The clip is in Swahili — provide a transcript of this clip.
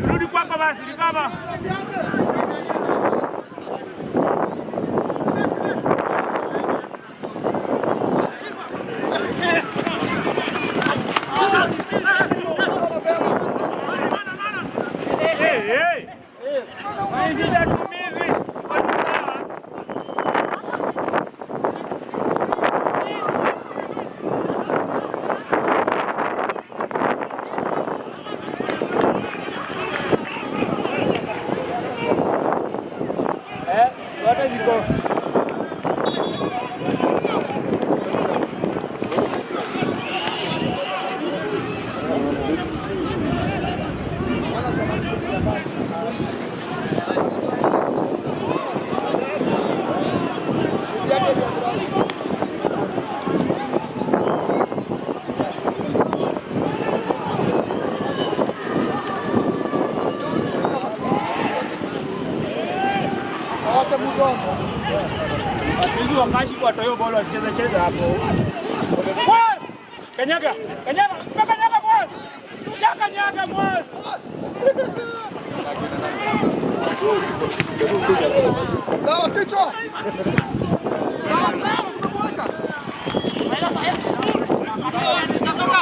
Rudi kwako basi, kama wakashi kwa toyo bolo cheza hapo. Boss! Kanyaga boss! Tushakanyaga boss! Sawa kichwa. Sawa tunamwacha. Natoka.